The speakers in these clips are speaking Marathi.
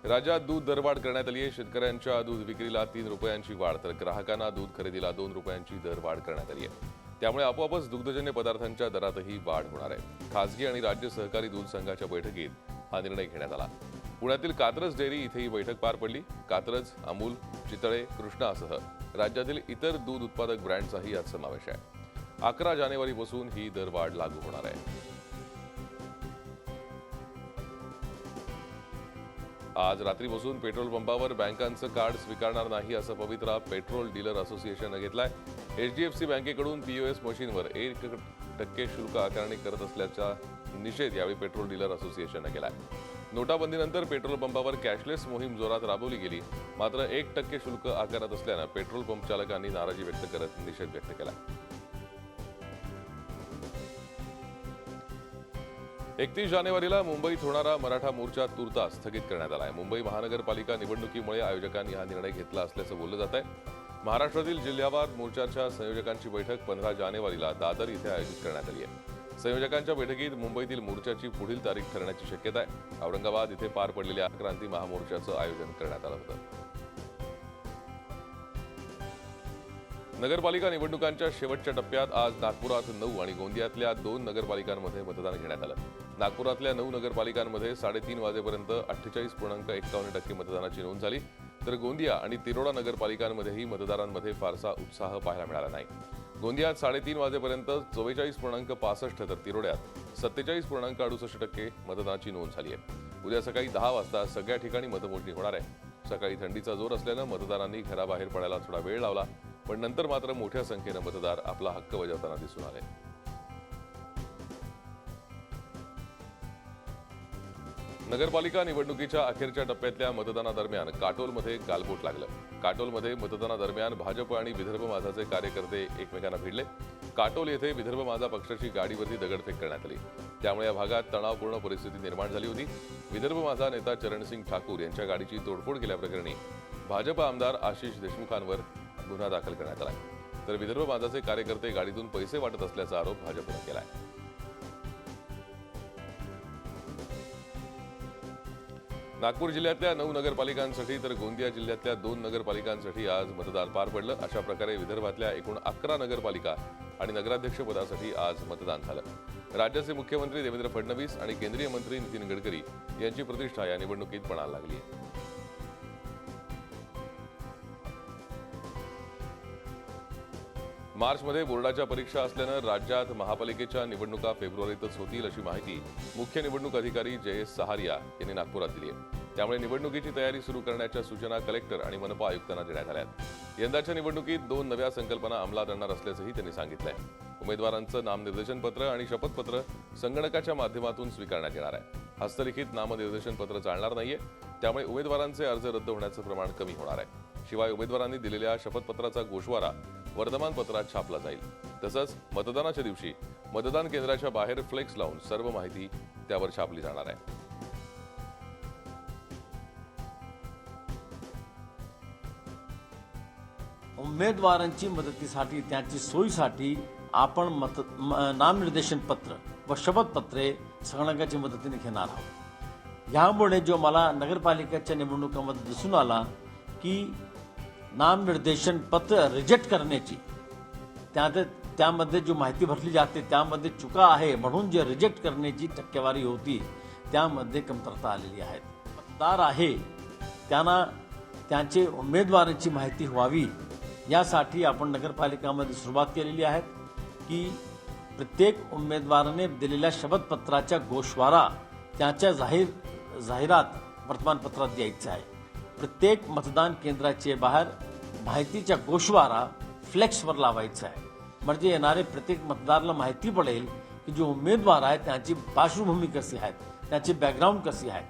राज्यात दूध दरवाढ करण्यात आली आहे। शेतकऱ्यांच्या दूध विक्रीला 3 रुपयांची वाढ तर ग्राहकांना दूध खरेदीला 2 रुपयांची दरवाढ करण्यात आली आहे। त्यामुळे आपोआपच दुग्धजन्य पदार्थांच्या दरातही वाढ होणार आहे। खासगी आणि राज्य सहकारी दूध संघाच्या बैठकीत हा निर्णय घेण्यात आला। पुण्यातील कात्रज डेअरी इथे ही बैठक पार पडली। कात्रज, अमूल, चितळे, कृष्णासह राज्यातील इतर दूध उत्पादक ब्रँडचाही यात समावेश आहे। 11 जानेवारीपासून ही दरवाढ लागू होणार आहे। आज रात्रीपासून पेट्रोल पंपावर बँकांचं कार्ड स्वीकारणार नाही असं पवित्रा पेट्रोल डीलर असोसिएशनने घेतलाय। एचडीएफसी बँकेकडून पीओएस मशीनवर 1% शुल्क आकारणी करत असल्याचा निषेध यावेळी पेट्रोल डीलर असोसिएशनने केलाय। नोटाबंदीनंतर पेट्रोल पंपावर कॅशलेस मोहीम जोरात राबवली गेली, मात्र 1% शुल्क आकारत असल्यानं पेट्रोल पंप चालकांनी नाराजी व्यक्त करत निषेध व्यक्त केला। 31 जानेवारीला मुंबईत होणारा मराठा मोर्चा तुर्तास स्थगित करण्यात आला आहे। मुंबई महानगरपालिका निवडणुकीमुळे आयोजकांनी हा निर्णय घेतला असल्याचं बोललं जात आहे। महाराष्ट्रातील जिल्हावार मोर्चाच्या संयोजकांची बैठक 15 जानेवारीला दादर इथे आयोजित करण्यात आली आहे। संयोजकांच्या बैठकीत मुंबईतील मोर्चाची पुढील तारीख ठरण्याची शक्यता आहे। औरंगाबाद इथे पार पडलेल्या क्रांती महामोर्चाचं आयोजन करण्यात आलं होतं। नगरपालिका निवडणुकांच्या शेवटच्या टप्प्यात आज नागपुरात 9 आणि गोंदियातल्या 2 नगरपालिकांमध्ये मतदान घेण्यात आलं। नागपुरातल्या 9 नगरपालिकांमध्ये 3:30 वाजेपर्यंत 48.51% मतदानाची नोंद झाली, तर गोंदिया आणि तिरोडा नगरपालिकांमध्येही मतदारांमध्ये फारसा उत्साह पाहायला मिळाला नाही। गोंदियात 3:30 वाजेपर्यंत 44.65% तर तिरोड्यात 47.68% मतदानाची नोंद झाली आहे। उद्या सकाळी 10 वाजता सगळ्या ठिकाणी मतमोजणी होणार आहे। सकाळी थंडीचा जोर असल्यानं मतदारांनी घराबाहेर पडायला थोडा वेळ लावला, पण नंतर मात्र मोठ्या संख्येनं मतदार आपला हक्क बजावताना दिसून आले। नगरपालिका निवडणुकीच्या अखेरच्या टप्प्यातल्या मतदानादरम्यान काटोलमध्ये गालबोट लागलं। काटोलमध्ये मतदानादरम्यान भाजप आणि विदर्भ माझाचे कार्यकर्ते एकमेकांना भिडले। काटोल येथे विदर्भ माझा पक्षाची गाडीवरती दगडफेक करण्यात आली, त्यामुळे या भागात तणावपूर्ण परिस्थिती निर्माण झाली होती। विदर्भ माझा नेता चरणसिंग ठाकूर यांच्या गाडीची तोडफोड केल्याप्रकरणी भाजप आमदार आशिष देशमुखांवर गुन्हा दाखल करण्यात आला, तर विदर्भ माझाचे कार्यकर्ते गाडीतून पैसे वाटत असल्याचा आरोप भाजपने केला आहे। नागपूर जिल्ह्यातल्या 9 नगरपालिकांसाठी तर गोंदिया जिल्ह्यातल्या 2 नगरपालिकांसाठी आज मतदान पार पडलं। अशा प्रकारे विदर्भातल्या एकूण 11 नगरपालिका आणि नगराध्यक्षपदासाठी आज मतदान झालं। राज्याचे मुख्यमंत्री देवेंद्र फडणवीस आणि केंद्रीय मंत्री नितीन गडकरी यांची प्रतिष्ठा या निवडणुकीत पणाला लागली आहे। मार्चमध्ये बोर्डाच्या परीक्षा असल्यानं राज्यात महापालिकेच्या निवडणुका फेब्रुवारीतच होतील अशी माहिती मुख्य निवडणूक अधिकारी जयेश सहारिया यांनी नागपुरात दिली आहे। त्यामुळे निवडणुकीची तयारी सुरू करण्याच्या सूचना कलेक्टर आणि मनपा आयुक्तांना देण्यात आल्या आहेत। यंदाच्या निवडणुकीत 2 नव्या संकल्पना अंमलात आणणार असल्याचंही त्यांनी सांगितलंय। उमेदवारांचं नामनिर्देशन पत्र आणि शपथपत्र संगणकाच्या माध्यमातून स्वीकारण्यात येणार आहे। हस्तलिखित नामनिर्देशन पत्र चालणार नाहीये, त्यामुळे उमेदवारांचे अर्ज रद्द होण्याचं प्रमाण कमी होणार आहे। शिवाय उमेदवारांनी दिलेल्या शपथपत्राचा गोषवारा वर्तमानपत्रात छापला जाईल। तसंच मतदानाच्या दिवशी मतदान केंद्राच्या बाहेर फ्लेक्स लावून सर्व माहिती त्यावर छापली जाणार आहे। उमेदवारांची मदतीसाठी त्यांची सोयीसाठी आपण नामनिर्देशन पत्र व शपथपत्रे संगणकाच्या मदतीने घेणार आहोत। यामुळे जो मला नगरपालिकेच्या निवडणुकांमध्ये दिसून आला की नामनिर्देशन पत्र रिजेक्ट करण्याची त्यामध्ये जो माहिती भरली जाते त्यामध्ये चुका आहे, म्हणून जे रिजेक्ट करण्याची टक्केवारी होती त्यामध्ये कमतरता आलेली आहे। मतदार आहे त्यांना त्यांचे उमेदवारांची माहिती व्हावी यासाठी आपण नगरपालिकामध्ये सुरुवात केलेली आहे की प्रत्येक उमेदवाराने दिलेल्या शपथपत्राच्या गोषवारा त्याच्या जाहिरात वर्तमानपत्रात द्यायचा आहे। प्रत्येक मतदान केंद्राचे बाहेर माहितीचा गोषवारा फ्लेक्सवर लावायचा आहे, म्हणजे येणारे प्रत्येक मतदाराला माहिती पडेल की जो उमेदवार आहे त्यांची पार्श्वभूमी कशी आहे, त्याची बॅकग्राऊंड कशी आहे।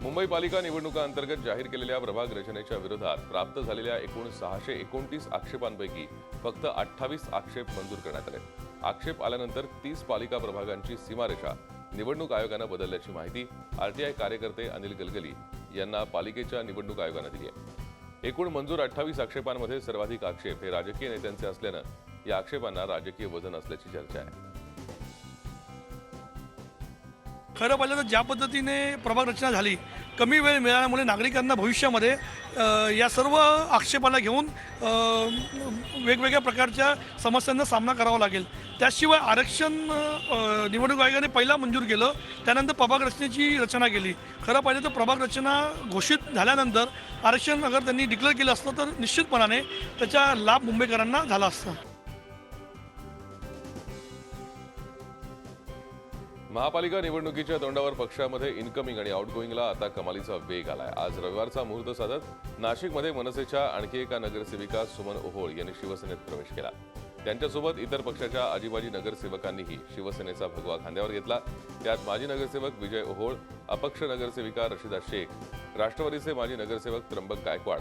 मुंबई पालिका निवडणुकांतर्गत जाहीर केलेल्या प्रभाग रचनेच्या विरोधात प्राप्त झालेल्या एकूण 629 आक्षेपांपैकी फक्त 28 आक्षेप मंजूर करण्यात आले। आक्षेप आल्यानंतर 30 पालिका प्रभागांची सीमारेषा निवडणूक आयोगानं बदलल्याची माहिती आरटीआय कार्यकर्ते अनिल गलगली यांना पालिकेच्या निवडणूक आयोगानं दिली आहे। एकूण मंजूर 28 आक्षेपांमध्ये सर्वाधिक आक्षेप हे राजकीय नेत्यांचे असल्यानं या आक्षेपांना राजकीय वजन असल्याची चर्चा आहे। खरं पाहिलं तर ज्या पद्धतीने प्रभाग रचना झाली, कमी वेळ मिळाल्यामुळे नागरिकांना भविष्यामध्ये या सर्व आक्षेपाला घेऊन वेगवेगळ्या प्रकारच्या समस्यांना सामना करावा लागेल. त्याशिवाय आरक्षण निवडणूक आयोगाने पहिला मंजूर केलं, त्यानंतर प्रभाग रचनेची रचना केली. खरं पाहिलं तर प्रभाग रचना घोषित झाल्यानंतर आरक्षण अगर त्यांनी डिक्लेअर केलं असतं तर निश्चितपणाने त्याचा लाभ मुंबईकरांना झाला असता. महापालिका निवडणुकीच्या तोंडावर पक्षामध्ये इनकमिंग आणि आउटगोईंगला आता कमालीचा वेग आलाय. आज रविवारचा मुहूर्त साधत नाशिकमध्ये मनसेच्या आणखी एका नगरसेविका सुमन ओहोळ यांनी शिवसेनेत प्रवेश केला. त्यांच्यासोबत इतर पक्षाच्या आजीबाजी नगरसेवकांनीही शिवसेनेचा भगवा खांद्यावर घेतला. त्यात माजी नगरसेवक विजय ओहोळ, अपक्ष नगरसेविका रशिदा शेख, राष्ट्रवादीचे माजी नगरसेवक त्र्यंबक गायकवाड,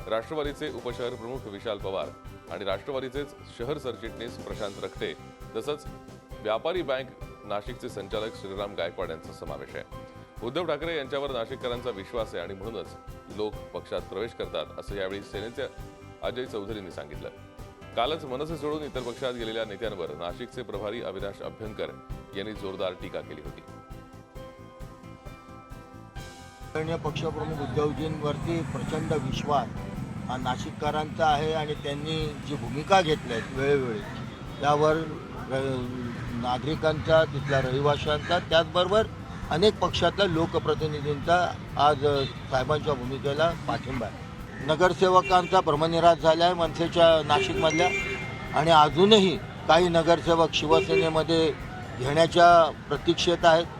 राष्ट्रवादीचे उपशहर प्रमुख विशाल पवार आणि राष्ट्रवादीचेच शहर सरचिटणीस प्रशांत रखटे तसंच व्यापारी बँक नाशिकचे संचालक श्रीराम गायकवाड यांचा समावेश आहे. उद्धव ठाकरे यांच्यावर नाशिककरांचा विश्वास आहे आणि म्हणूनच लोक पक्षात प्रवेश करतात असं यावेळी सेनेचे अजय चौधरींनी सांगितलं. कालच मनसे सोडून इतर पक्षात गेलेल्या नेत्यांवर नाशिकचे प्रभारी अविनाश अभ्यंकर यांनी जोरदार टीका केली होती. पक्षप्रमुख उद्धवजींवरती प्रचंड विश्वास हा नाशिककरांचा आहे आणि त्यांनी जी भूमिका घेतल्या आहेत वेळोवेळी त्यावर नागरिकांचा, तिथल्या रहिवाशांचा, त्याचबरोबर अनेक पक्षातल्या लोकप्रतिनिधींचा आज साहेबांच्या भूमिकेला पाठिंबा आहे. नगरसेवकांचा भ्रमनिरास झाला आहे मनसेच्या नाशिकमधल्या आणि अजूनही काही नगरसेवक शिवसेनेमध्ये घेण्याच्या प्रतीक्षेत आहेत.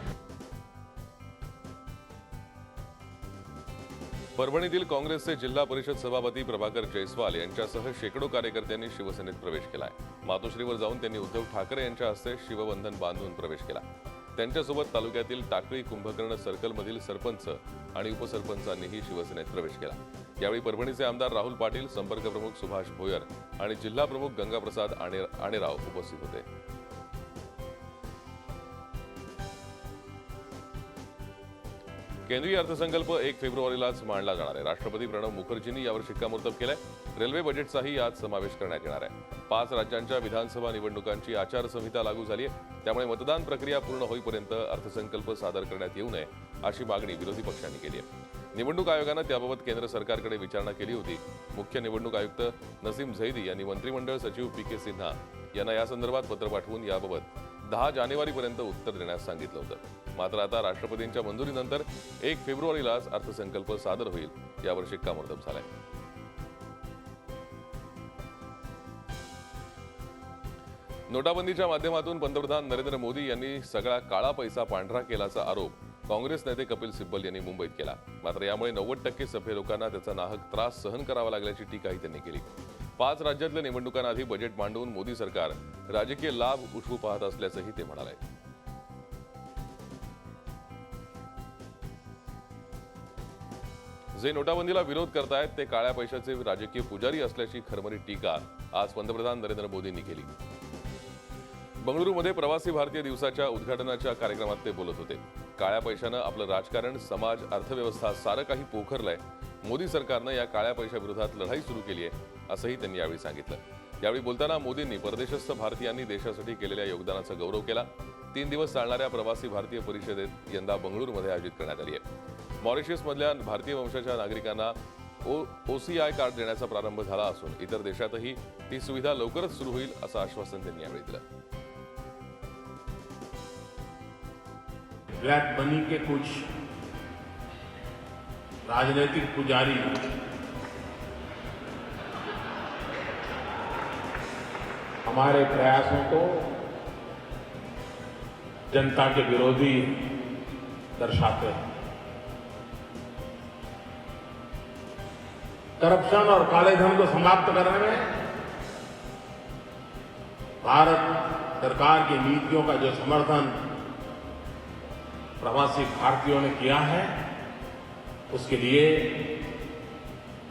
परभणीतील काँग्रेसचे जिल्हा परिषद सभापती प्रभाकर जयस्वाल यांच्यासह शेकडो कार्यकर्त्यांनी शिवसेनेत प्रवेश केलाय. मातोश्रीवर जाऊन त्यांनी उद्धव ठाकरे यांच्या हस्ते शिवबंधन बांधून प्रवेश केला. त्यांच्यासोबत तालुक्यातील टाकळी कुंभकर्ण सर्कलमधील सरपंच आणि उपसरपंचांनीही शिवसेनेत प्रवेश केला. यावेळी परभणीचे आमदार राहुल पाटील, संपर्क प्रमुख सुभाष भोयर आणि जिल्हा प्रमुख गंगाप्रसाद आणेराव उपस्थित होते. केंद्रीय अर्थसंकल्प 1 फेब्रुवारीलाच मांडला जाणार आहे. राष्ट्रपती प्रणव मुखर्जींनी यावर शिक्कामोर्तब केलंय. रेल्वे बजेटचाही यात समावेश करण्यात येणार आहे. 5 राज्यांच्या विधानसभा निवडणुकांची आचारसंहिता लागू झाली आहे. त्यामुळे मतदान प्रक्रिया पूर्ण होईपर्यंत अर्थसंकल्प सादर करण्यात येऊ नये अशी मागणी विरोधी पक्षांनी केली आहे. निवडणूक आयोगानं त्याबाबत केंद्र सरकारकडे विचारणा केली होती. मुख्य निवडणूक आयुक्त नसीम झैदी यांनी मंत्रिमंडळ सचिव पी.के. सिन्हा यांना यासंदर्भात पत्र पाठवून याबाबत 10 जानेवारीपर्यंत उत्तर देण्यास सांगितलं होतं. मात्र आता राष्ट्रपतींच्या मंजुरीनंतर 1 फेब्रुवारीलाच अर्थसंकल्प सादर होईल यावर शिक्कामोर्तब झालंय. नोटाबंदीच्या माध्यमातून पंतप्रधान नरेंद्र मोदी यांनी सगळा काळा पैसा पांढरा केल्याचा आरोप काँग्रेस नेते कपिल सिब्बल यांनी मुंबईत केला. मात्र यामुळे 90% सभ्य लोकांना त्याचा नाहक त्रास सहन करावा लागल्याची टीकाही त्यांनी केली. 5 राज्यातल्या निवडणुकांआधी बजेट मांडून मोदी सरकार राजकीय लाभ उठवू पाहत असल्याचंही ते म्हणाले. जे नोटाबंदीला विरोध करतायत ते काळ्या पैशाचे राजकीय पुजारी असल्याची खरमरीत टीका आज पंतप्रधान नरेंद्र मोदींनी केली. बंगळुरूमध्ये प्रवासी भारतीय दिवसाच्या उद्घाटनाच्या कार्यक्रमात ते बोलत होते. काळ्या पैशानं आपलं राजकारण, समाज, अर्थव्यवस्था सारं काही पोखरलंय. मोदी सरकारनं या काळ्या पैशाविरोधात लढाई सुरू केली आहे असंही त्यांनी यावेळी सांगितलं. यावेळी बोलताना मोदींनी परदेशस्थ भारतीयांनी देशासाठी केलेल्या योगदानाचा गौरव केला. 3 दिवस चालणाऱ्या प्रवासी भारतीय परिषदेत यंदा बंगळुरूमध्ये आयोजित करण्यात आली आहे. मॉरिशसमधल्या भारतीय वंशाच्या नागरिकांना OCI कार्ड देण्याचा प्रारंभ झाला असून इतर देशातही ही सुविधा लवकरच सुरू होईल असं आश्वासन त्यांनी यावेळी दिलं. ब्लैक मनी के कुछ राजनीतिक पुजारी हमारे प्रयासों को जनता के विरोधी दर्शाते हैं. करप्शन और काले धन को समाप्त करने में भारत सरकार की नीतियों का जो समर्थन प्रवासी भारतीयों ने किया है उसके लिए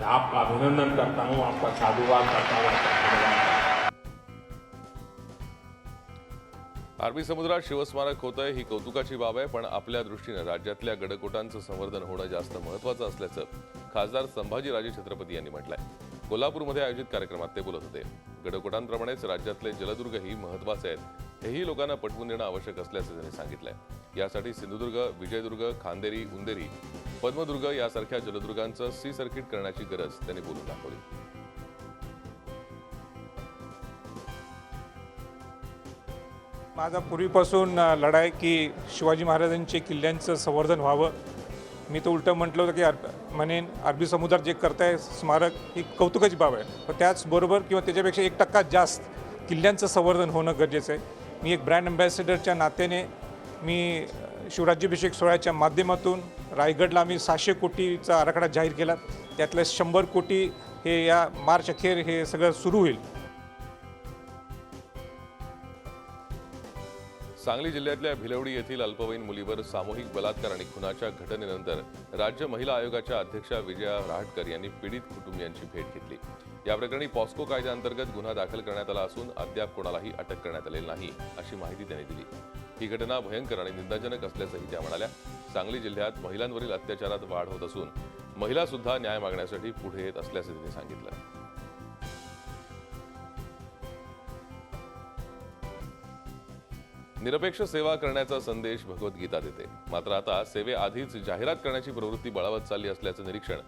मैं आपका अभिनंदन करता हूं, आपका साधुवाद करता हूं, आपका धन्यवाद. अरबी समुद्रात शिवस्मारक होतंय ही कौतुकाची बाब आहे, पण आपल्या दृष्टीनं राज्यातल्या गडकोटांचं संवर्धन होणं जास्त महत्त्वाचं असल्याचं खासदार संभाजीराजे छत्रपती यांनी म्हटलंय. कोल्हापूरमध्ये आयोजित कार्यक्रमात ते बोलत होते. गडकोटांप्रमाणेच राज्यातले जलदुर्गही महत्त्वाचे आहेत, हेही लोकांना पटवून देणं आवश्यक असल्याचं त्यांनी सांगितलंय. यासाठी सिंधुदुर्ग, विजयदुर्ग, खांदेरी, उंदेरी, पद्मदुर्ग यासारख्या जलदुर्गांचं सी सर्किट करण्याची गरज त्यांनी बोलून दाखवली. माझा पूर्वीपासून लढा आहे की शिवाजी महाराजांचे किल्ल्यांचं संवर्धन व्हावं. मी तर उलटं म्हटलं होतं की म्हणेन अरबी समुद्रात जे करताय स्मारक ही कौतुकाची बाब आहे, पण त्याचबरोबर किंवा त्याच्यापेक्षा 1% जास्त किल्ल्यांचं संवर्धन होणं गरजेचं आहे. मी एक ब्रँड अँबॅसेडरच्या नात्याने मी शिवराज्याभिषेक सोहळ्याच्या माध्यमातून रायगडला आम्ही 600 कोटीचा आराखडा जाहीर केला. त्यातले 100 कोटी हे या मार्च अखेर हे सगळं सुरू होईल. सांगली जिल्ह्यातल्या भिलवडी येथील अल्पवयीन मुलीवर सामूहिक बलात्कार आणि खुनाच्या घटनेनंतर राज्य महिला आयोगाच्या अध्यक्षा विजया रहाटकर यांनी पीडित कुटुंबियांची भेट घेतली. या प्रकरणी पॉस्को कायद्याअंतर्गत गुन्हा दाखल करण्यात आला असून अद्याप कोणालाही अटक करण्यात आलेली नाही अशी माहिती त्यांनी दिली. ही घटना भयंकर आणि निंदाजनक असल्याचंही त्या म्हणाल्या. सांगली जिल्ह्यात महिलांवरील अत्याचारात वाढ होत असून महिला सुद्धा न्याय मागण्यासाठी पुढे येत असल्याचं त्यांनी सांगितलं. निरपेक्ष सेवा करण्याचा संदेश भगवद्गीता देते. मात्र आता सेवेआधीच जाहिरात करण्याची प्रवृत्ती बळावत चालली असल्याचं निरीक्षण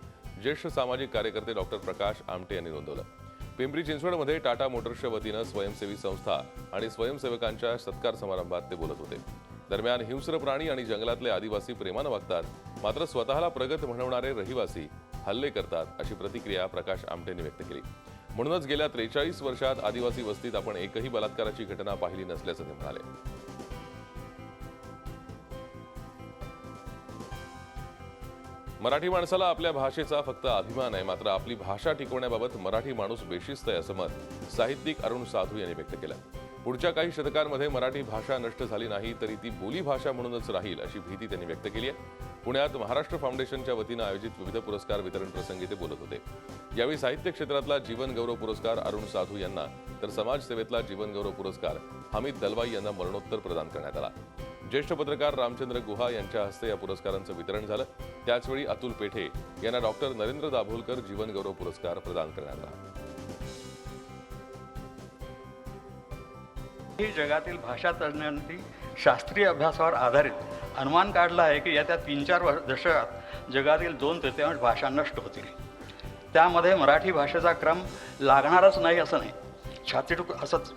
ज्येष्ठ सामाजिक कार्यकर्ते डॉक्टर प्रकाश आमटे यांनी नोंदवलं. पिंपरी चिंचवडमध्ये टाटा मोटर्सच्या वतीनं स्वयंसेवी संस्था आणि स्वयंसेवकांच्या सत्कार समारंभात ते बोलत होते. दरम्यान हिंस्र प्राणी आणि जंगलातले आदिवासी प्रेमानं वागतात, मात्र स्वतःला प्रगत म्हणवणारे रहिवासी हल्ले करतात अशी प्रतिक्रिया प्रकाश आमटेंनी व्यक्त केली. म्हणूनच गेल्या 43 वर्षात आदिवासी वस्तीत आपण एकही बलात्काराची घटना पाहिली नसल्याचं ते म्हणाले. मराठी माणसाला आपल्या भाषेचा फक्त अभिमान आहे, मात्र आपली भाषा टिकवण्याबाबत मराठी माणूस बेशिस्त आहे असं मत साहित्यिक अरुण साधू यांनी व्यक्त केलं. पुढच्या काही शतकांमध्ये मराठी भाषा नष्ट झाली नाही तरी ती बोली भाषा म्हणूनच राहील अशी भीती त्यांनी व्यक्त केली आहे. पुण्यात महाराष्ट्र फाउंडेशनच्या वतीनं आयोजित विविध पुरस्कार वितरण प्रसंगी ते बोलत होते. यावेळी साहित्य क्षेत्रातला जीवन गौरव पुरस्कार अरुण साधू यांना तर समाजसेवेतला जीवन गौरव पुरस्कार हमीद दलवाई यांना मरणोत्तर प्रदान करण्यात आला. ज्येष्ठ पत्रकार रामचंद्र गुहा यांच्या हस्ते या पुरस्कारांचं वितरण झालं. त्याचवेळी अतुल पेठे यांना डॉक्टर नरेंद्र दाभोलकर जीवन गौरव पुरस्कार प्रदान करण्यात आला. ही जगातील भाषा तज्ज्ञांनी शास्त्रीय अभ्यासावर आधारित अनुमान काढला आहे की येत्या 3-4 दशकात जगातील 2/3 भाषा नष्ट होतील. त्यामध्ये मराठी भाषेचा क्रम लागणारच नाही असं नाही,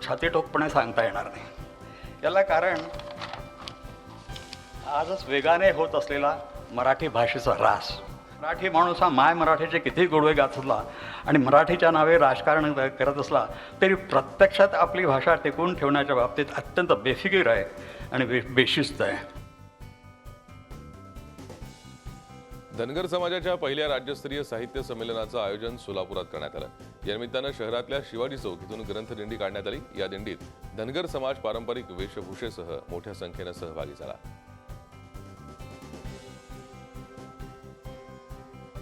छातीठोकपणे सांगता येणार नाही. याला कारण आजच वेगाने होत असलेला मराठी भाषेचा ऱ्हास. मराठी माणूस हा माय मराठीचे किती गोडवे गात असला आणि मराठीच्या नावे राजकारण करत असला तरी प्रत्यक्षात आपली भाषा टिकवून ठेवण्याच्या बाबतीत अत्यंत बेफिकीर आहे आणि बेशिस्त आहे. धनगर समाजाच्या पहिल्या राज्यस्तरीय साहित्य संमेलनाचं आयोजन सोलापुरात करण्यात आलं. या निमित्तानं शहरातल्या शिवाजी चौक इथून ग्रंथदिंडी काढण्यात आली. या दिंडीत धनगर समाज पारंपरिक वेशभूषेसह मोठ्या संख्येनं सहभागी झाला.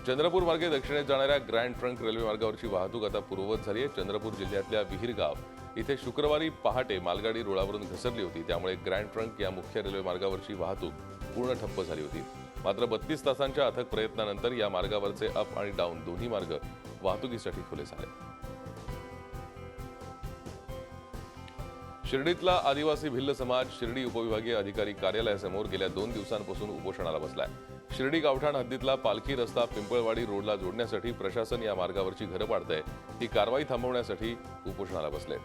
चंद्रपूर मार्गे दक्षिणेत जाणाऱ्या ग्रँड ट्रंक रेल्वे मार्गावरची वाहतूक आता पूर्ववत झाली आहे. चंद्रपूर जिल्ह्यातल्या विहीरगाव इथे शुक्रवारी पहाटे मालगाडी रुळावरून घसरली होती. त्यामुळे ग्रँड ट्रंक या मुख्य रेल्वे मार्गावरची वाहतूक पूर्ण ठप्प झाली होती. मात्र 32 तासांच्या अथक प्रयत्नानंतर या मार्गावरचे अप आणि डाऊन दोन्ही मार्ग वाहतुकीसाठी खुले झाले. शिर्डीतला आदिवासी भिल्ल समाज शिर्डी उपविभागीय अधिकारी कार्यालयासमोर गेल्या 2 दिवसांपासून उपोषणाला बसलाय. शिर्डी गावठाण हद्दीतला पालखी रस्ता पिंपळवाडी रोडला जोडण्यासाठी प्रशासन या मार्गावरची घरं पाडतंय. ही कारवाई थांबवण्यासाठी उपोषणाला बसले.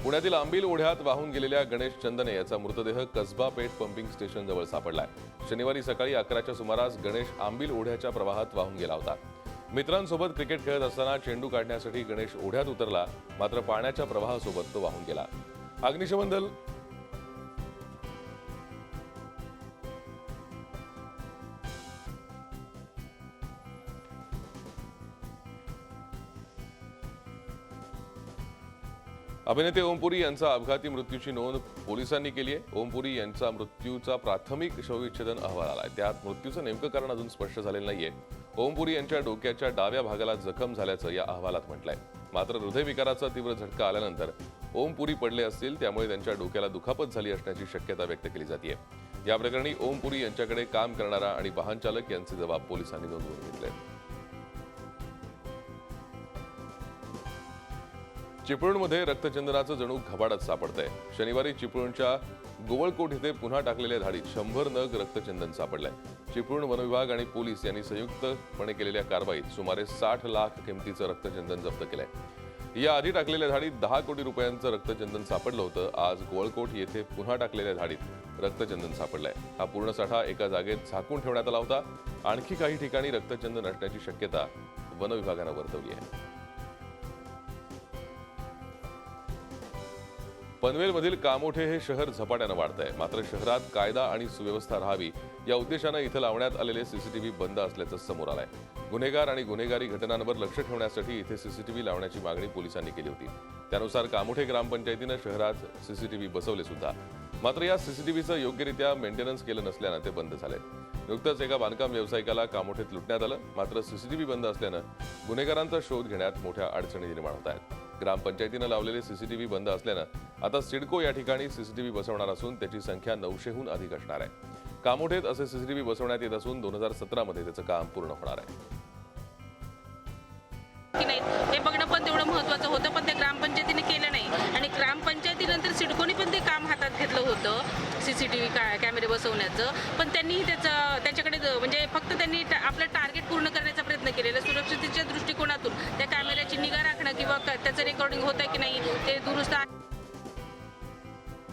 पुण्यातील आंबील ओढ्यात वाहून गेलेल्या गणेश चंदने याचा मृतदेह कसबा पेठ पंपिंग स्टेशन जवळ सापडलाय. शनिवारी सकाळी 11च्या सुमारास गणेश आंबील ओढ्याच्या प्रवाहात वाहून गेला होता. मित्रांसोबत क्रिकेट खेळत असताना चेंडू काढण्यासाठी गणेश ओढ्यात उतरला, मात्र पाण्याच्या प्रवाहासोबत तो वाहून गेला. अग्निशमन दल अभिनेते ओमपुरी यांचा अपघाती मृत्यूची नोंद पोलिसांनी केली आहे. ओमपुरी यांचा मृत्यूचा प्राथमिक शवविच्छेदन अहवाल आलाय. त्यात मृत्यूचं नेमकं कारण अजून स्पष्ट झालेलं नाहीये. ओमपुरी यांच्या डोक्याच्या डाव्या भागाला जखम झाल्याचं या अहवालात म्हटलंय. मात्र हृदयविकाराचा तीव्र झटका आल्यानंतर ओमपुरी पडले असतील, त्यामुळे त्यांच्या डोक्याला दुखापत झाली असण्याची शक्यता व्यक्त केली जाते. या प्रकरणी ओमपुरी यांच्याकडे काम करणारा आणि वाहन चालक यांचे जबाब पोलिसांनी नोंदवून घेतले. चिपळूणमध्ये रक्तचंदनाचं जणू घबाडच सापडतंय. शनिवारी चिपळूणच्या गोवळकोट इथे पुन्हा टाकलेल्या धाडीत 100 नग रक्तचंदन सापडलंय. चिपळूण वनविभाग आणि पोलीस यांनी संयुक्तपणे केलेल्या कारवाईत सुमारे 60 लाख किमतीचं रक्तचंदन जप्त केलंय. या आधी टाकलेल्या धाडीत 10 कोटी रुपयांचं रक्तचंदन सापडलं होतं. आज गोवळकोट येथे पुन्हा टाकलेल्या धाडीत रक्तचंदन सापडलंय. हा पूर्ण साठा एका जागेत झाकून ठेवण्यात आला होता. आणखी काही ठिकाणी रक्तचंदन असण्याची शक्यता वनविभागानं वर्तवली आहे. पनवेलमधील कामोठे हे शहर झपाट्यानं वाढत आहे. मात्र शहरात कायदा आणि सुव्यवस्था राहावी या उद्देशानं इथं लावण्यात आलेले सीसीटीव्ही बंद असल्याचं समोर आलंय. गुन्हेगार आणि गुन्हेगारी घटनांवर लक्ष ठेवण्यासाठी इथे सीसीटीव्ही लावण्याची मागणी पोलिसांनी केली होती. त्यानुसार कामोठे ग्रामपंचायतीनं शहरात सीसीटीव्ही बसवले सुद्धा. मात्र या सीसीटीव्हीचं योग्यरित्या मेंटेनन्स केलं नसल्यानं ते बंद झाले. नुकतंच एका बांधकाम व्यावसायिकाला कामोठेत लुटण्यात आलं. मात्र सीसीटीव्ही बंद असल्यानं गुन्हेगारांचा शोध घेण्यात मोठ्या अडचणी निर्माण होत आहेत. ग्रामपंचायतीनं लावलेले सीसीटीव्ही बंद असल्यानं आता सिडको या ठिकाणी सीसीटीव्ही बसवणार असून त्याची संख्या 900हून अधिक असणार आहे. कामोठेत असे सीसीटीव्ही बसवण्यात येत असून 2017 मध्ये त्याचं काम पूर्ण होणार आहे. की नाही हे बघणं पण तेवढं महत्त्वाचं होतं, पण ते ग्रामपंचायतीने केलं नाही. आणि ग्रामपंचायतीनंतर सिडकोने पण ते काम हातात घेतलं होतं सीसीटीव्ही कॅमेरे बसवण्याचं. पण त्यांनी त्याच्याकडे म्हणजे फक्त त्यांनी आपलं टार्गेट पूर्ण करण्याचा प्रयत्न केलेला. सुरक्षिततेच्या दृष्टिकोनातून त्या कॅमेऱ्याची निगा राखणं किंवा त्याचं रेकॉर्डिंग होतं की नाही ते दुरुस्त.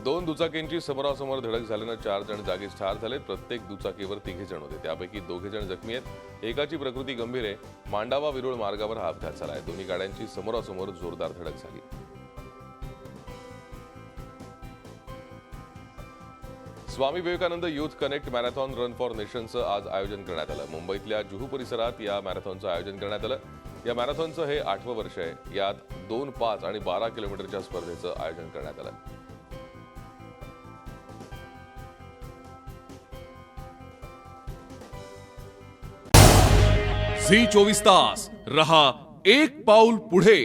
2 दुचाकींची समोरासमोर धडक झाल्यानं 4 जण जागीच ठार झालेत. प्रत्येक दुचाकीवर 3 जण होते. त्यापैकी 2 जण जखमी आहेत. एकाची प्रकृती गंभीर आहे. मांडावा विरुळ मार्गावर हा अपघात झालाय. दोन्ही गाड्यांची समोरासमोर जोरदार धडक झाली. Swami Vivekananda youth connect marathon run for नेशनचं आज आयोजन करण्यात आलं. मुंबईतल्या जुहू परिसरात या मॅरेथॉनचं आयोजन करण्यात आलं. या मॅरेथॉनचं हे 8वं वर्ष आहे. यात 2, 5 आणि 12 किलोमीटरच्या स्पर्धेचं आयोजन करण्यात आलं. झी 24 तास रहा एक पाऊल पुढे.